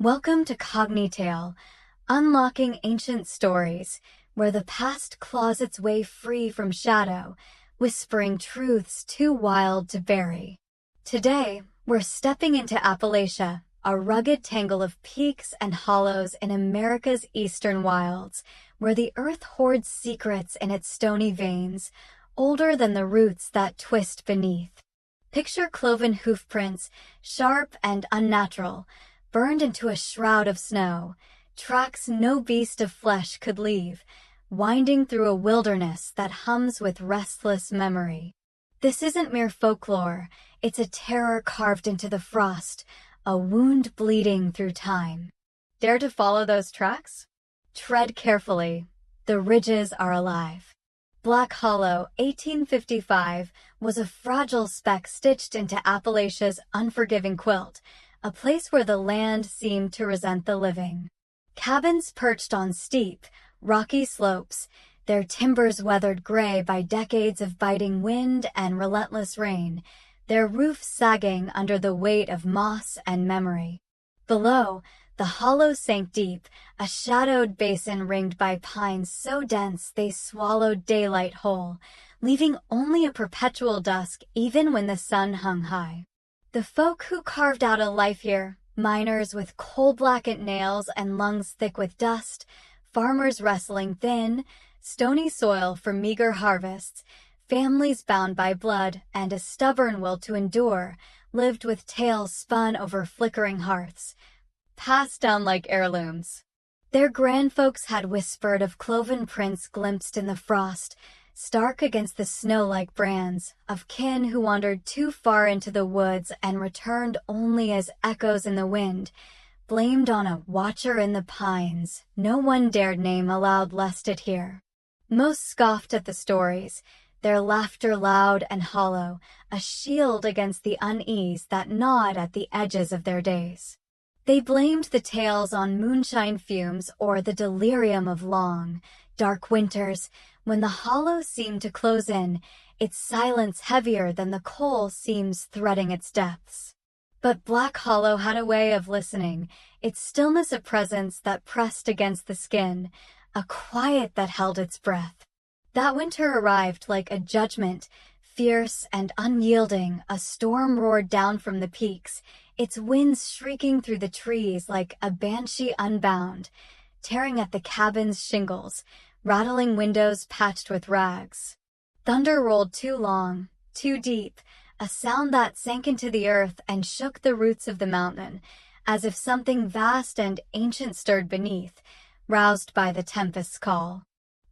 Welcome to CogniTale, unlocking ancient stories, where the past claws its way free from shadow, whispering truths too wild to bury. Today, we're stepping into Appalachia, a rugged tangle of peaks and hollows in America's eastern wilds, where the earth hoards secrets in its stony veins, older than the roots that twist beneath. Picture cloven hoofprints, sharp and unnatural, burned into a shroud of snow, tracks no beast of flesh could leave, winding through a wilderness that hums with restless memory. This isn't mere folklore, it's a terror carved into the frost, a wound bleeding through time. Dare to follow those tracks? Tread carefully, the ridges are alive. Black Hollow, 1855, was a fragile speck stitched into Appalachia's unforgiving quilt, a place where the land seemed to resent the living. Cabins perched on steep, rocky slopes, their timbers weathered gray by decades of biting wind and relentless rain, their roofs sagging under the weight of moss and memory. Below, the hollow sank deep, a shadowed basin ringed by pines so dense they swallowed daylight whole, leaving only a perpetual dusk even when the sun hung high. The folk who carved out a life here, miners with coal-blackened nails and lungs thick with dust, farmers wrestling thin, stony soil for meager harvests, families bound by blood and a stubborn will to endure, lived with tales spun over flickering hearths, passed down like heirlooms. Their grandfolks had whispered of cloven prints glimpsed in the frost, stark against the snow like brands, of kin who wandered too far into the woods and returned only as echoes in the wind, blamed on a watcher in the pines no one dared name aloud lest it hear. Most scoffed at the stories, their laughter loud and hollow, a shield against the unease that gnawed at the edges of their days. They blamed the tales on moonshine fumes or the delirium of long, dark winters, when the hollow seemed to close in, its silence heavier than the coal seams threading its depths. But Black Hollow had a way of listening, its stillness a presence that pressed against the skin, a quiet that held its breath. That winter arrived like a judgment, fierce and unyielding, a storm roared down from the peaks, its winds shrieking through the trees like a banshee unbound, tearing at the cabin's shingles, rattling windows patched with rags. Thunder rolled too long, too deep, a sound that sank into the earth and shook the roots of the mountain, as if something vast and ancient stirred beneath, roused by the tempest's call.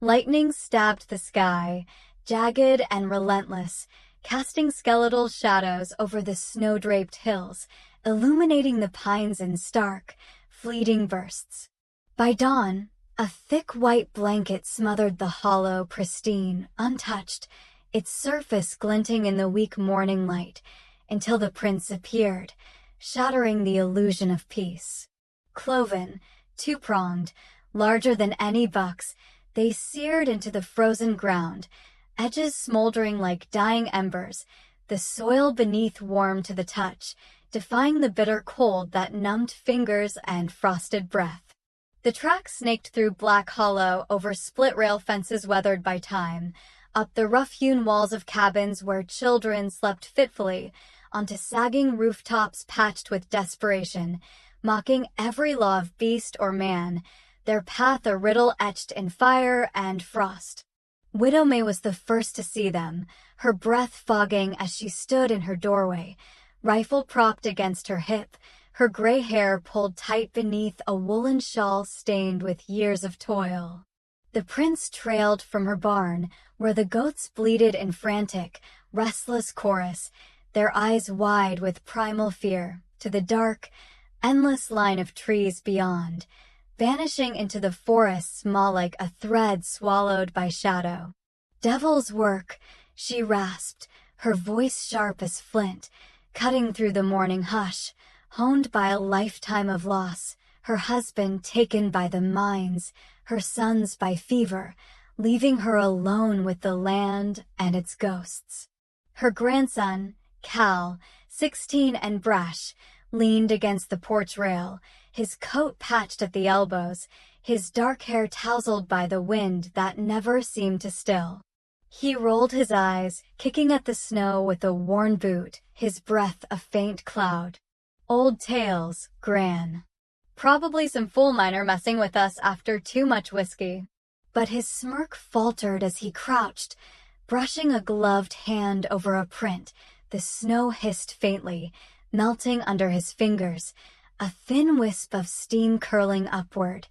Lightning stabbed the sky, jagged and relentless, casting skeletal shadows over the snow-draped hills, illuminating the pines in stark, fleeting bursts. By dawn, a thick white blanket smothered the hollow, pristine, untouched, its surface glinting in the weak morning light, until the prince appeared, shattering the illusion of peace. Cloven, two-pronged, larger than any buck's, they seared into the frozen ground, edges smoldering like dying embers, the soil beneath warm to the touch, defying the bitter cold that numbed fingers and frosted breath. The track snaked through Black Hollow over split-rail fences weathered by time, up the rough-hewn walls of cabins where children slept fitfully, onto sagging rooftops patched with desperation, mocking every law of beast or man, their path a riddle etched in fire and frost. Widow May was the first to see them, her breath fogging as she stood in her doorway, rifle propped against her hip, her gray hair pulled tight beneath a woolen shawl stained with years of toil. The prince trailed from her barn, where the goats bleated in frantic, restless chorus, their eyes wide with primal fear, to the dark, endless line of trees beyond, vanishing into the forest small like a thread swallowed by shadow. "Devil's work," she rasped, her voice sharp as flint, cutting through the morning hush, honed by a lifetime of loss, her husband taken by the mines, her sons by fever, leaving her alone with the land and its ghosts. Her grandson, Cal, 16 and brash, leaned against the porch rail, his coat patched at the elbows, his dark hair tousled by the wind that never seemed to still. He rolled his eyes, kicking at the snow with a worn boot, his breath a faint cloud. "Old tales, Gran. Probably some fool miner messing with us after too much whiskey." But his smirk faltered as he crouched, brushing a gloved hand over a print. The snow hissed faintly, melting under his fingers, a thin wisp of steam curling upward,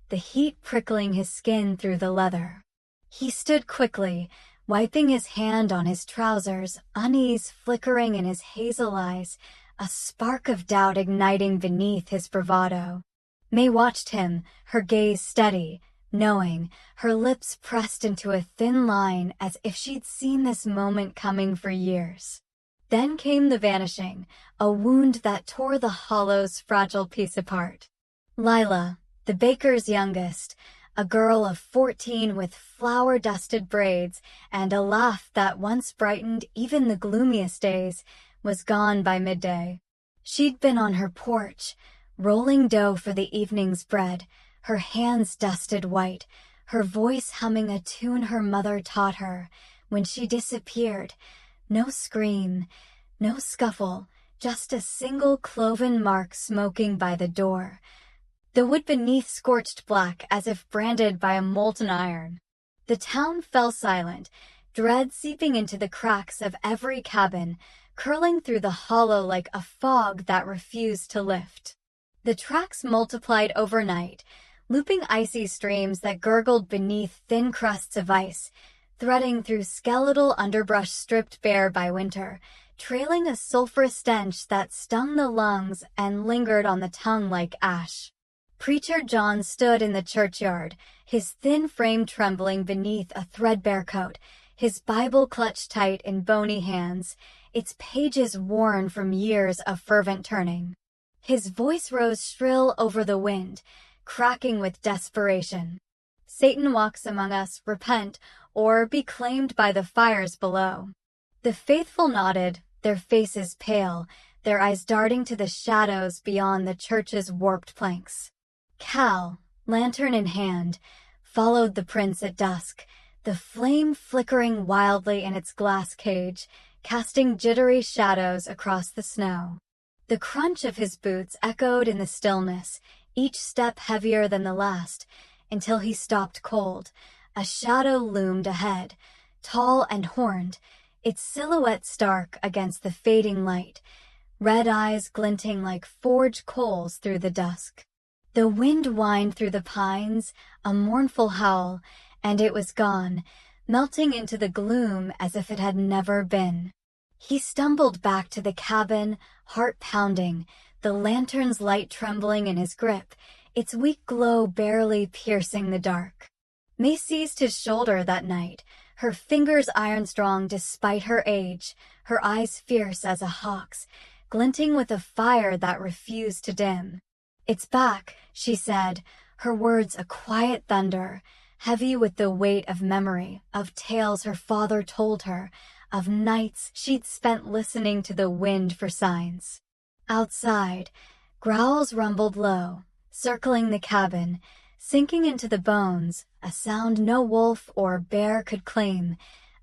the heat prickling his skin through the leather. He stood quickly, wiping his hand on his trousers, unease flickering in his hazel eyes, a spark of doubt igniting beneath his bravado. May watched him, her gaze steady, knowing, her lips pressed into a thin line as if she'd seen this moment coming for years. Then came the vanishing, a wound that tore the hollow's fragile piece apart. Lila, the baker's youngest, a girl of 14 with flour-dusted braids and a laugh that once brightened even the gloomiest days, was gone by midday. She'd been on her porch, rolling dough for the evening's bread, her hands dusted white, her voice humming a tune her mother taught her. When she disappeared, no scream, no scuffle, just a single cloven mark smoking by the door. The wood beneath scorched black as if branded by a molten iron. The town fell silent, dread seeping into the cracks of every cabin, curling through the hollow like a fog that refused to lift. The tracks multiplied overnight, looping icy streams that gurgled beneath thin crusts of ice, threading through skeletal underbrush stripped bare by winter, trailing a sulphurous stench that stung the lungs and lingered on the tongue like ash. Preacher John stood in the churchyard, his thin frame trembling beneath a threadbare coat, his Bible clutched tight in bony hands, its pages worn from years of fervent turning. His voice rose shrill over the wind, cracking with desperation. "Satan walks among us, repent, or be claimed by the fires below." The faithful nodded, their faces pale, their eyes darting to the shadows beyond the church's warped planks. Cal, lantern in hand, followed the prince at dusk, the flame flickering wildly in its glass cage, casting jittery shadows across the snow. The crunch of his boots echoed in the stillness, each step heavier than the last, until he stopped cold. A shadow loomed ahead, tall and horned, its silhouette stark against the fading light, red eyes glinting like forged coals through the dusk. The wind whined through the pines, a mournful howl, and it was gone, melting into the gloom as if it had never been. He stumbled back to the cabin, heart pounding, the lantern's light trembling in his grip, its weak glow barely piercing the dark. May seized his shoulder that night, her fingers iron-strong despite her age, her eyes fierce as a hawk's, glinting with a fire that refused to dim. "It's back," she said, her words a quiet thunder, heavy with the weight of memory, of tales her father told her, of nights she'd spent listening to the wind for signs. Outside, growls rumbled low, circling the cabin, sinking into the bones, a sound no wolf or bear could claim,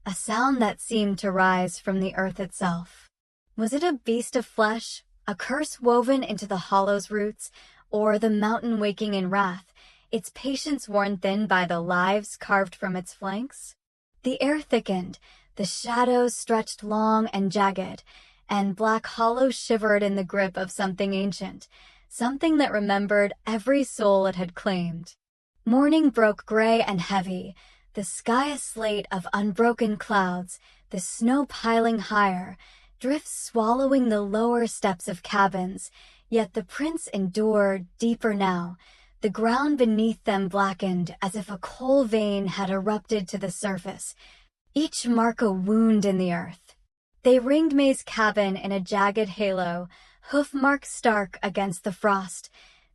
a sound that seemed to rise from the earth itself. Was it a beast of flesh, a curse woven into the hollow's roots, or the mountain waking in wrath, its patience worn thin by the lives carved from its flanks? The air thickened, the shadows stretched long and jagged, and Black Hollow shivered in the grip of something ancient, something that remembered every soul it had claimed. Morning broke gray and heavy, the sky a slate of unbroken clouds, the snow piling higher, drifts swallowing the lower steps of cabins, yet the prince endured deeper now, the ground beneath them blackened as if a coal vein had erupted to the surface, each mark a wound in the earth. They ringed May's cabin in a jagged halo, hoof marks stark against the frost,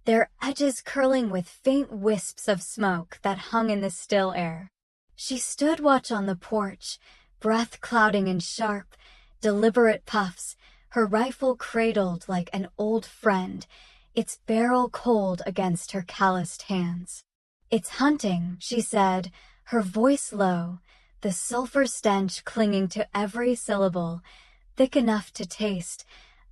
their edges curling with faint wisps of smoke that hung in the still air. She stood watch on the porch, breath clouding in sharp, deliberate puffs, her rifle cradled like an old friend, its barrel cold against her calloused hands. "It's hunting," she said, her voice low, the sulfur stench clinging to every syllable, thick enough to taste,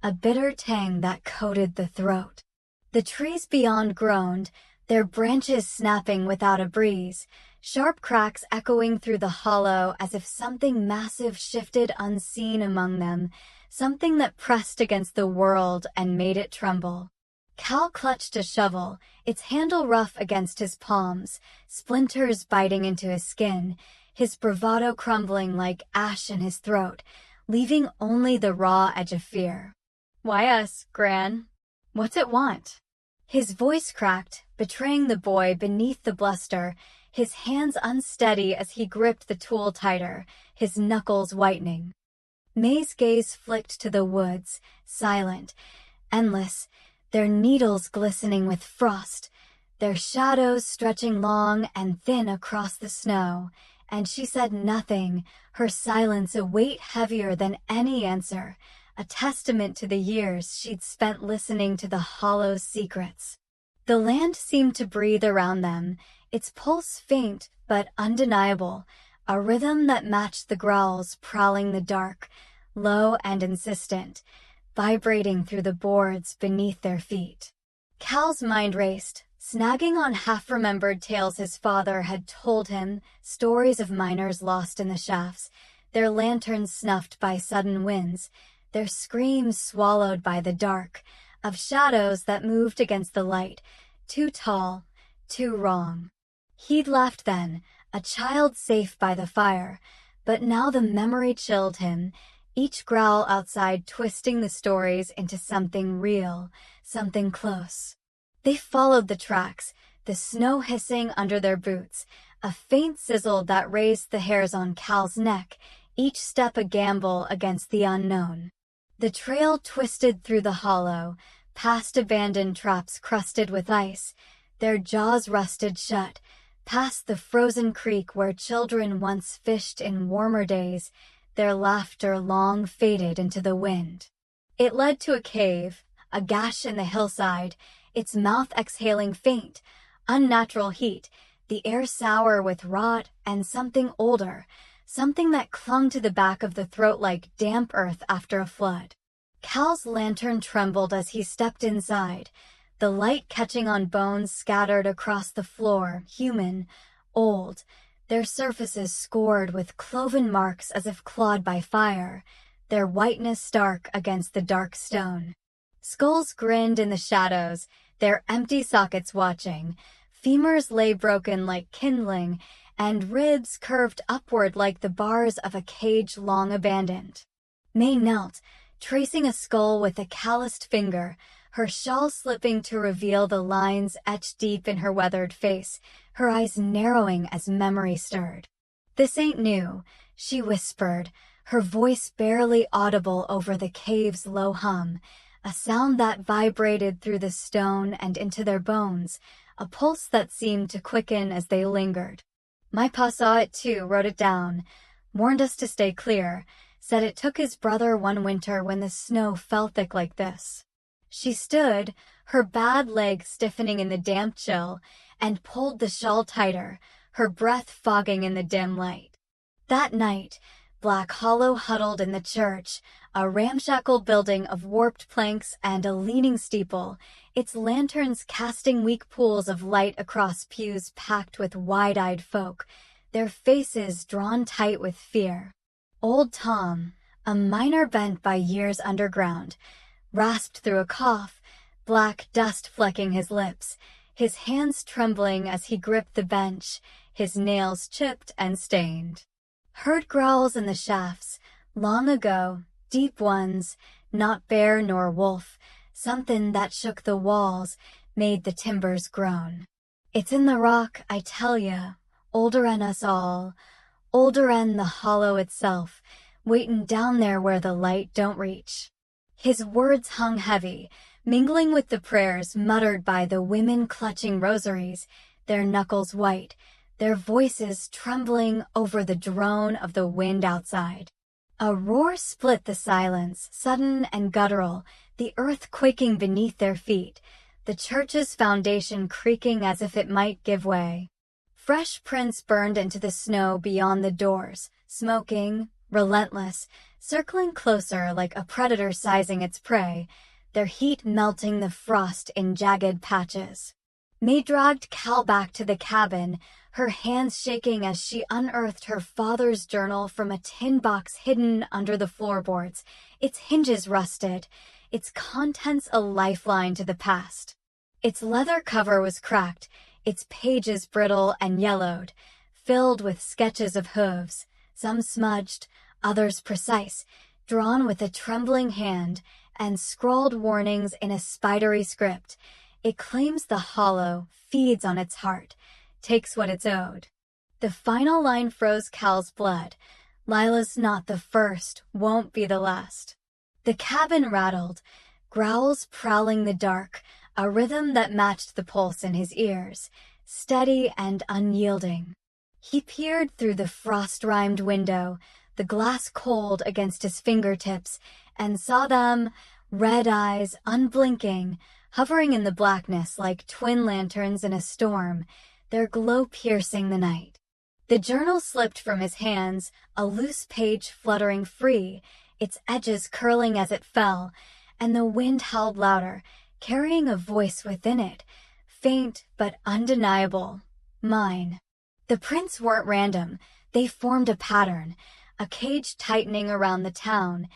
a bitter tang that coated the throat. The trees beyond groaned, their branches snapping without a breeze, sharp cracks echoing through the hollow as if something massive shifted unseen among them, something that pressed against the world and made it tremble. Cal clutched a shovel, its handle rough against his palms, splinters biting into his skin, his bravado crumbling like ash in his throat, leaving only the raw edge of fear. "Why us, Gran? What's it want?" His voice cracked, betraying the boy beneath the bluster, his hands unsteady as he gripped the tool tighter, his knuckles whitening. May's gaze flicked to the woods, silent, endless, their needles glistening with frost, their shadows stretching long and thin across the snow, and she said nothing, her silence a weight heavier than any answer, a testament to the years she'd spent listening to the hollow's secrets. The land seemed to breathe around them, its pulse faint but undeniable, a rhythm that matched the growls prowling the dark, low and insistent, vibrating through the boards beneath their feet. Cal's mind raced, snagging on half-remembered tales his father had told him, stories of miners lost in the shafts, their lanterns snuffed by sudden winds, their screams swallowed by the dark, of shadows that moved against the light, too tall, too wrong. He'd laughed then, a child safe by the fire, but now the memory chilled him, each growl outside twisting the stories into something real, something close. They followed the tracks, the snow hissing under their boots, a faint sizzle that raised the hairs on Cal's neck, each step a gamble against the unknown. The trail twisted through the hollow, past abandoned traps crusted with ice, their jaws rusted shut, past the frozen creek where children once fished in warmer days, their laughter long faded into the wind. It led to a cave, a gash in the hillside, its mouth exhaling faint, unnatural heat, the air sour with rot and something older, something that clung to the back of the throat like damp earth after a flood. Cal's lantern trembled as he stepped inside, the light catching on bones scattered across the floor, human, old, their surfaces scored with cloven marks as if clawed by fire, their whiteness stark against the dark stone. Skulls grinned in the shadows, their empty sockets watching, femurs lay broken like kindling, and ribs curved upward like the bars of a cage long abandoned. May knelt, tracing a skull with a calloused finger, her shawl slipping to reveal the lines etched deep in her weathered face, her eyes narrowing as memory stirred. "This ain't new," she whispered, her voice barely audible over the cave's low hum, a sound that vibrated through the stone and into their bones, a pulse that seemed to quicken as they lingered. "My pa saw it too, wrote it down, warned us to stay clear, said it took his brother one winter when the snow fell thick like this." She stood, her bad leg stiffening in the damp chill, and pulled the shawl tighter, her breath fogging in the dim light. That night, Black Hollow huddled in the church, a ramshackle building of warped planks and a leaning steeple, its lanterns casting weak pools of light across pews packed with wide-eyed folk, their faces drawn tight with fear. Old Tom, a miner bent by years underground, rasped through a cough, black dust flecking his lips, his hands trembling as he gripped the bench, his nails chipped and stained. Heard growls in the shafts, long ago, deep ones, not bear nor wolf, something that shook the walls, made the timbers groan. "It's in the rock, I tell ya, older'n us all, older'n the hollow itself, waitin' down there where the light don't reach." His words hung heavy, mingling with the prayers muttered by the women clutching rosaries, their knuckles white, their voices trembling over the drone of the wind outside. A roar split the silence, sudden and guttural, the earth quaking beneath their feet, the church's foundation creaking as if it might give way. Fresh prints burned into the snow beyond the doors, smoking, relentless, circling closer like a predator sizing its prey, their heat melting the frost in jagged patches. May dragged Cal back to the cabin, her hands shaking as she unearthed her father's journal from a tin box hidden under the floorboards, its hinges rusted, its contents a lifeline to the past. Its leather cover was cracked, its pages brittle and yellowed, filled with sketches of hooves, some smudged, others precise, drawn with a trembling hand, and scrawled warnings in a spidery script. It claims the hollow, feeds on its heart, takes what it's owed. The final line froze Cal's blood. Lila's not the first, won't be the last. The cabin rattled, growls prowling the dark, a rhythm that matched the pulse in his ears, steady and unyielding. He peered through the frost-rimed window, the glass cold against his fingertips, and saw them, red eyes unblinking, hovering in the blackness like twin lanterns in a storm, their glow piercing the night. The journal slipped from his hands, a loose page fluttering free, its edges curling as it fell, and the wind howled louder, carrying a voice within it, faint but undeniable. Mine. The prints weren't random, they formed a pattern, a cage tightening around the town,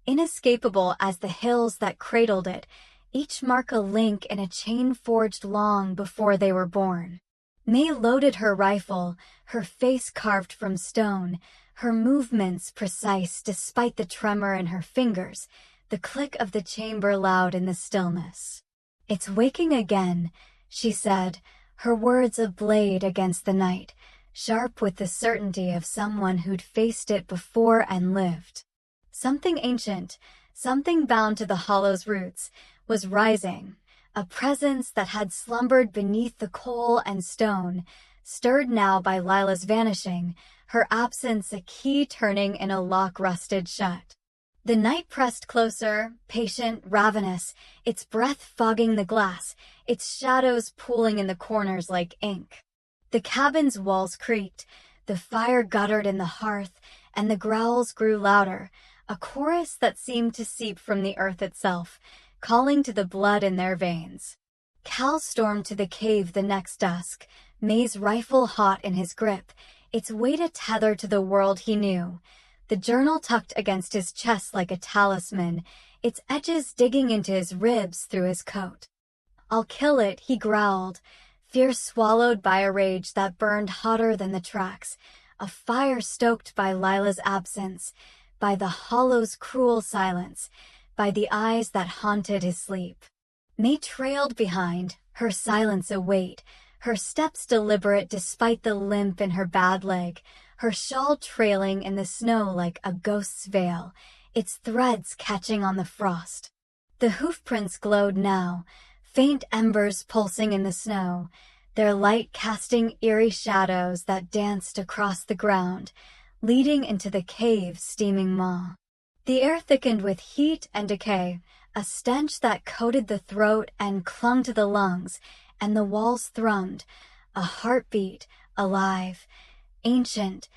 inescapable as the hills that cradled it, each mark a link in a chain forged long before they were born. May loaded her rifle, her face carved from stone, her movements precise despite the tremor in her fingers, the click of the chamber loud in the stillness. "It's waking again," she said, her words a blade against the night, sharp with the certainty of someone who'd faced it before and lived. Something ancient, something bound to the hollow's roots, was rising, a presence that had slumbered beneath the coal and stone, stirred now by Lila's vanishing, her absence a key turning in a lock rusted shut. The night pressed closer, patient, ravenous, its breath fogging the glass, its shadows pooling in the corners like ink. The cabin's walls creaked, the fire guttered in the hearth, and the growls grew louder, a chorus that seemed to seep from the earth itself, calling to the blood in their veins. Cal stormed to the cave the next dusk, May's rifle hot in his grip, its weight a tether to the world he knew, the journal tucked against his chest like a talisman, its edges digging into his ribs through his coat. "I'll kill it," he growled, fear swallowed by a rage that burned hotter than the tracks, a fire stoked by Lila's absence, by the hollow's cruel silence, by the eyes that haunted his sleep. May trailed behind, her silence a weight, her steps deliberate despite the limp in her bad leg, her shawl trailing in the snow like a ghost's veil, its threads catching on the frost. The hoofprints glowed now, faint embers pulsing in the snow, their light casting eerie shadows that danced across the ground, leading into the cave's steaming maw. The air thickened with heat and decay, a stench that coated the throat and clung to the lungs, and the walls thrummed, a heartbeat, alive, ancient,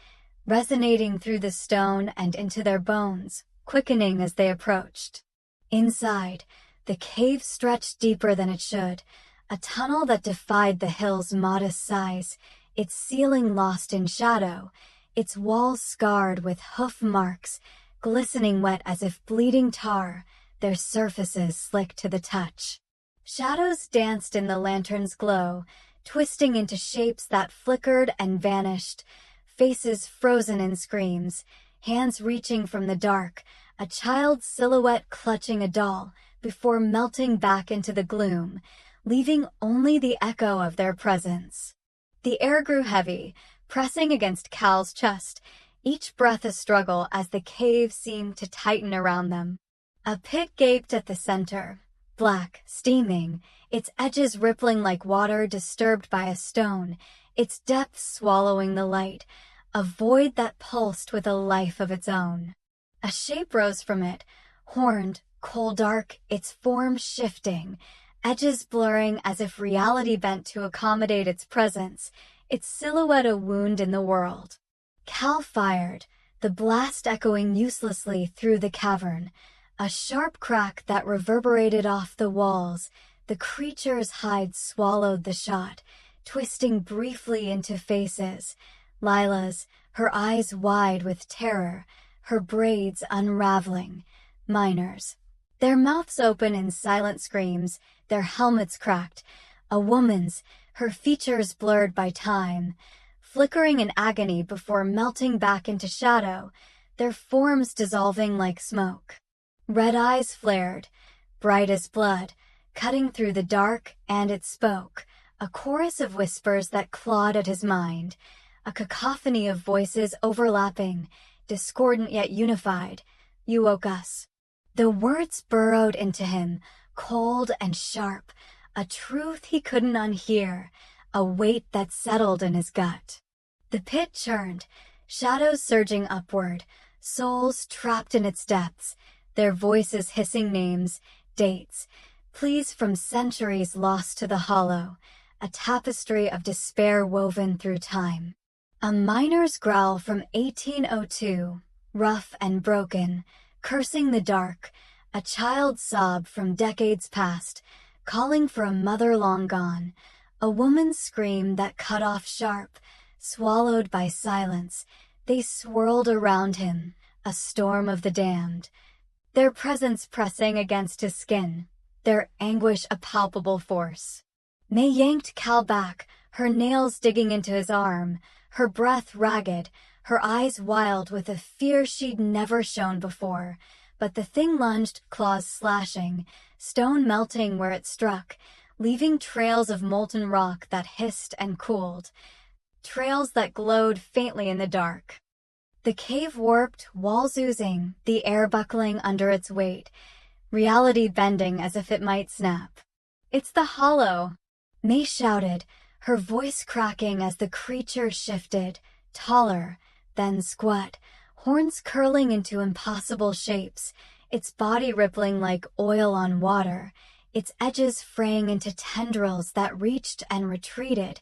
resonating through the stone and into their bones, quickening as they approached. Inside, the cave stretched deeper than it should, a tunnel that defied the hill's modest size, its ceiling lost in shadow, its walls scarred with hoof marks, glistening wet as if bleeding tar, their surfaces slick to the touch. Shadows danced in the lantern's glow, twisting into shapes that flickered and vanished, faces frozen in screams, hands reaching from the dark, a child's silhouette clutching a doll, before melting back into the gloom, leaving only the echo of their presence. The air grew heavy, pressing against Cal's chest, each breath a struggle as the cave seemed to tighten around them. A pit gaped at the center, black, steaming, its edges rippling like water disturbed by a stone, its depths swallowing the light, a void that pulsed with a life of its own. A shape rose from it, horned, coal dark, its form shifting, edges blurring as if reality bent to accommodate its presence, its silhouette a wound in the world. Cal fired, the blast echoing uselessly through the cavern, a sharp crack that reverberated off the walls. The creature's hide swallowed the shot, twisting briefly into faces. Lila's, her eyes wide with terror, her braids unraveling. Miners, their mouths open in silent screams, their helmets cracked. A woman's, her features blurred by time, flickering in agony before melting back into shadow, their forms dissolving like smoke. Red eyes flared, bright as blood, cutting through the dark, and it spoke, a chorus of whispers that clawed at his mind, a cacophony of voices overlapping, discordant yet unified. "You woke us." The words burrowed into him, cold and sharp, a truth he couldn't unhear, a weight that settled in his gut. The pit churned, shadows surging upward, souls trapped in its depths, their voices hissing names, dates, pleas from centuries lost to the hollow, a tapestry of despair woven through time. A miner's growl from 1802, rough and broken, cursing the dark, a child's sob from decades past, calling for a mother long gone, a woman's scream that cut off sharp, swallowed by silence. They swirled around him, a storm of the damned, their presence pressing against his skin, their anguish a palpable force. May yanked Cal back, her nails digging into his arm, her breath ragged, her eyes wild with a fear she'd never shown before. But the thing lunged, claws slashing, stone melting where it struck, leaving trails of molten rock that hissed and cooled, trails that glowed faintly in the dark. The cave warped, walls oozing, the air buckling under its weight, reality bending as if it might snap. "It's the hollow!" May shouted, her voice cracking as the creature shifted, taller, then squat, horns curling into impossible shapes, its body rippling like oil on water, its edges fraying into tendrils that reached and retreated,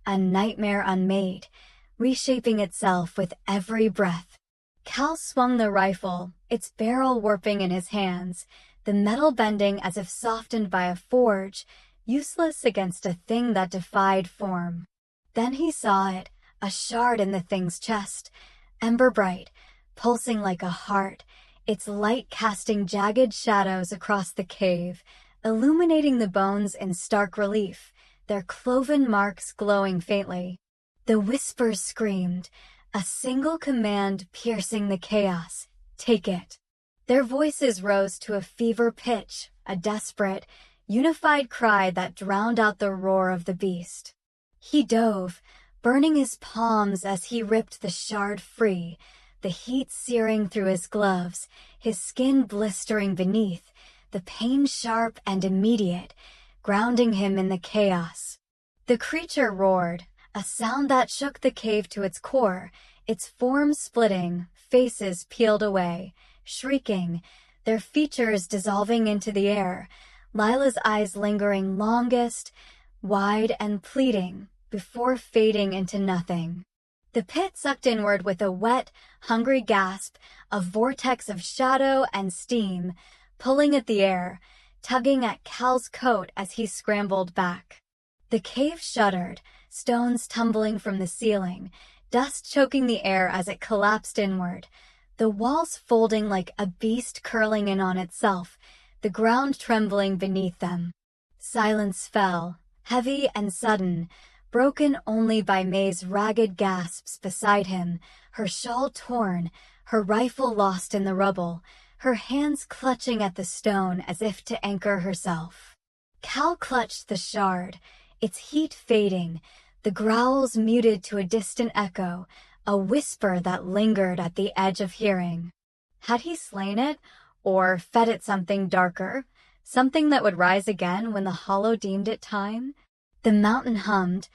a nightmare unmade, reshaping itself with every breath. Cal swung the rifle, its barrel warping in his hands, the metal bending as if softened by a forge, useless against a thing that defied form. Then he saw it, a shard in the thing's chest, ember bright, pulsing like a heart, its light casting jagged shadows across the cave, illuminating the bones in stark relief, their cloven marks glowing faintly. The whispers screamed, a single command piercing the chaos: "Take it." Their voices rose to a fever pitch, a desperate, unified cry that drowned out the roar of the beast. He dove, burning his palms as he ripped the shard free, the heat searing through his gloves, his skin blistering beneath, the pain sharp and immediate, grounding him in the chaos. The creature roared, a sound that shook the cave to its core, its form splitting, faces peeled away, shrieking, their features dissolving into the air, Lila's eyes lingering longest, wide and pleading, before fading into nothing. The pit sucked inward with a wet, hungry gasp, a vortex of shadow and steam, pulling at the air, tugging at Cal's coat as he scrambled back. The cave shuddered, stones tumbling from the ceiling, dust choking the air as it collapsed inward, the walls folding like a beast curling in on itself, the ground trembling beneath them. Silence fell, heavy and sudden, broken only by May's ragged gasps beside him, her shawl torn, her rifle lost in the rubble, her hands clutching at the stone as if to anchor herself. Cal clutched the shard, its heat fading, the growls muted to a distant echo, a whisper that lingered at the edge of hearing. Had he slain it, or fed it something darker, something that would rise again when the hollow deemed it time? The mountain hummed,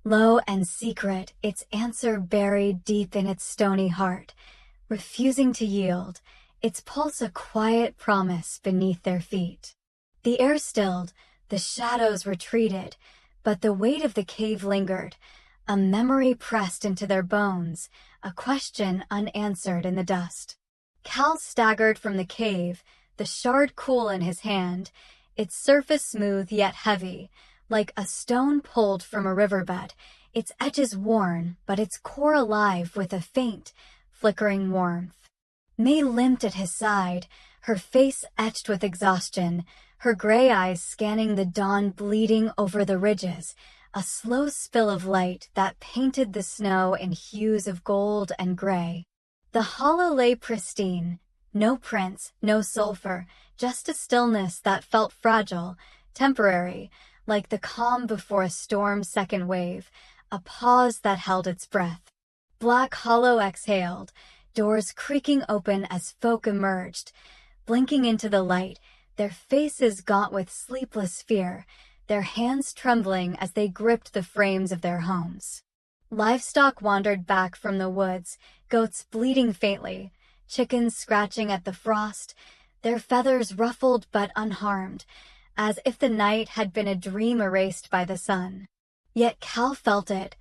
low and secret, its answer buried deep in its stony heart, refusing to yield, its pulse a quiet promise beneath their feet. The air stilled, The shadows retreated, but the weight of the cave lingered. A memory pressed into their bones, a question unanswered in the dust. Cal staggered from the cave, the shard cool in his hand, its surface smooth yet heavy, like a stone pulled from a riverbed, its edges worn, but its core alive with a faint, flickering warmth. May limped at his side, her face etched with exhaustion, her gray eyes scanning the dawn bleeding over the ridges, a slow spill of light that painted the snow in hues of gold and gray. The hollow lay pristine, no prints, no sulfur, just a stillness that felt fragile, temporary, like the calm before a storm's second wave, a pause that held its breath. Black Hollow exhaled, doors creaking open as folk emerged, blinking into the light, their faces gaunt with sleepless fear, their hands trembling as they gripped the frames of their homes. Livestock wandered back from the woods, goats bleating faintly, chickens scratching at the frost, their feathers ruffled but unharmed, as if the night had been a dream erased by the sun. Yet Cal felt it,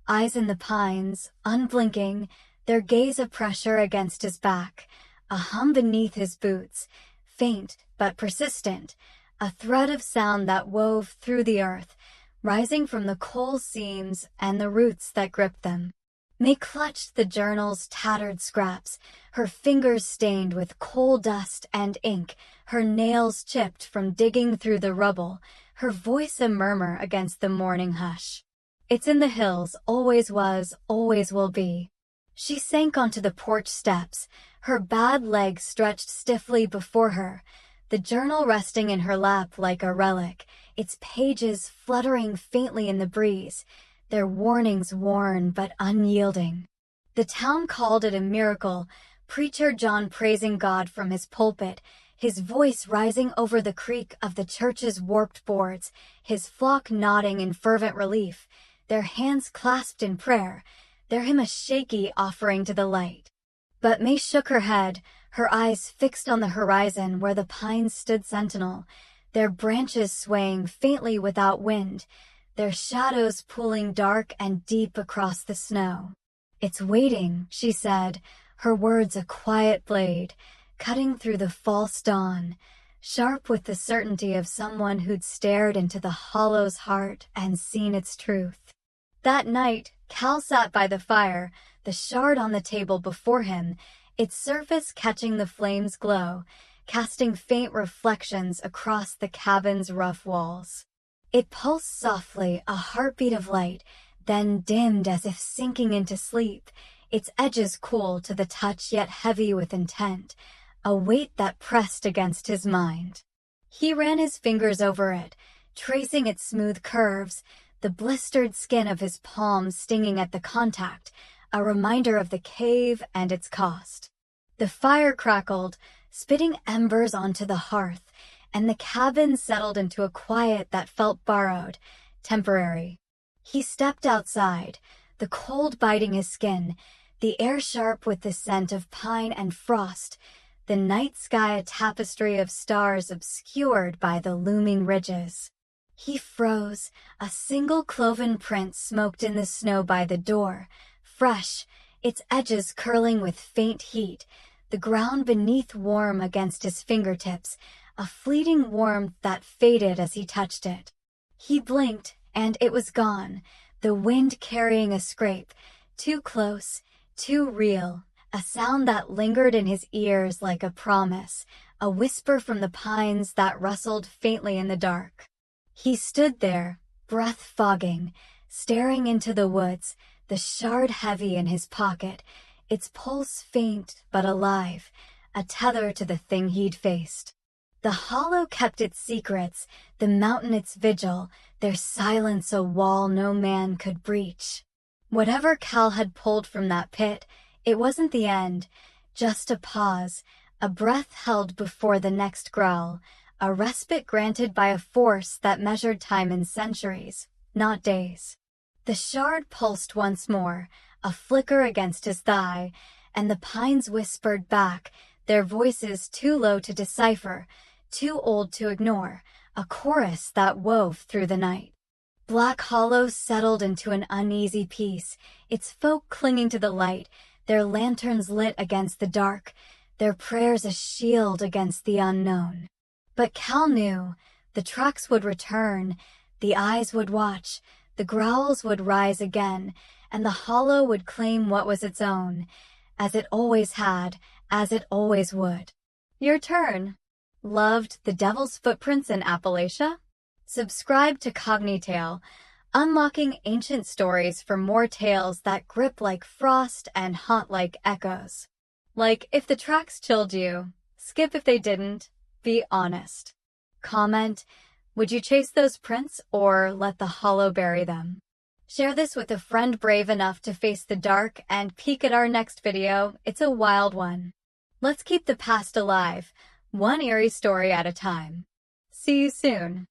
eyes in the pines, unblinking, their gaze a pressure against his back, a hum beneath his boots, faint but persistent, a thread of sound that wove through the earth, rising from the coal seams and the roots that gripped them. May clutched the journal's tattered scraps, her fingers stained with coal dust and ink, her nails chipped from digging through the rubble, her voice a murmur against the morning hush. It's in the hills, always was, always will be. She sank onto the porch steps, her bad legs stretched stiffly before her, the journal resting in her lap like a relic, its pages fluttering faintly in the breeze, their warnings worn but unyielding. The town called it a miracle, Preacher John praising God from his pulpit, his voice rising over the creak of the church's warped boards, his flock nodding in fervent relief, their hands clasped in prayer, their hymn a shaky offering to the light. But May shook her head, her eyes fixed on the horizon where the pines stood sentinel, their branches swaying faintly without wind, their shadows pooling dark and deep across the snow. "It's waiting," she said, her words a quiet blade, cutting through the false dawn, sharp with the certainty of someone who'd stared into the hollow's heart and seen its truth. That night, Cal sat by the fire, the shard on the table before him, its surface catching the flame's glow, casting faint reflections across the cabin's rough walls. It pulsed softly, a heartbeat of light, then dimmed as if sinking into sleep, its edges cool to the touch yet heavy with intent, a weight that pressed against his mind. He ran his fingers over it, tracing its smooth curves, the blistered skin of his palm stinging at the contact, a reminder of the cave and its cost. The fire crackled, spitting embers onto the hearth, and the cabin settled into a quiet that felt borrowed, temporary. He stepped outside, the cold biting his skin, the air sharp with the scent of pine and frost, the night sky a tapestry of stars obscured by the looming ridges. He froze, a single cloven print smoked in the snow by the door, fresh, its edges curling with faint heat, the ground beneath warm against his fingertips, a fleeting warmth that faded as he touched it. He blinked, and it was gone, the wind carrying a scrape, too close, too real, a sound that lingered in his ears like a promise, a whisper from the pines that rustled faintly in the dark. He stood there, breath fogging, staring into the woods, the shard heavy in his pocket, its pulse faint but alive, a tether to the thing he'd faced. The hollow kept its secrets, the mountain its vigil, their silence a wall no man could breach. Whatever Cal had pulled from that pit, it wasn't the end, just a pause, a breath held before the next growl, a respite granted by a force that measured time in centuries, not days. The shard pulsed once more, a flicker against his thigh, and the pines whispered back, their voices too low to decipher, too old to ignore, a chorus that wove through the night. Black Hollow settled into an uneasy peace, its folk clinging to the light, their lanterns lit against the dark, their prayers a shield against the unknown. But Cal knew the tracks would return, the eyes would watch, the growls would rise again, and the hollow would claim what was its own, as it always had, as it always would. Your turn. Loved The Devil's Footprints in Appalachia? Subscribe to CogniTale, unlocking ancient stories for more tales that grip like frost and haunt like echoes. Like, if the tracks chilled you, skip if they didn't, be honest. Comment, would you chase those prints or let the hollow bury them? Share this with a friend brave enough to face the dark and peek at our next video. It's a wild one. Let's keep the past alive, one eerie story at a time. See you soon.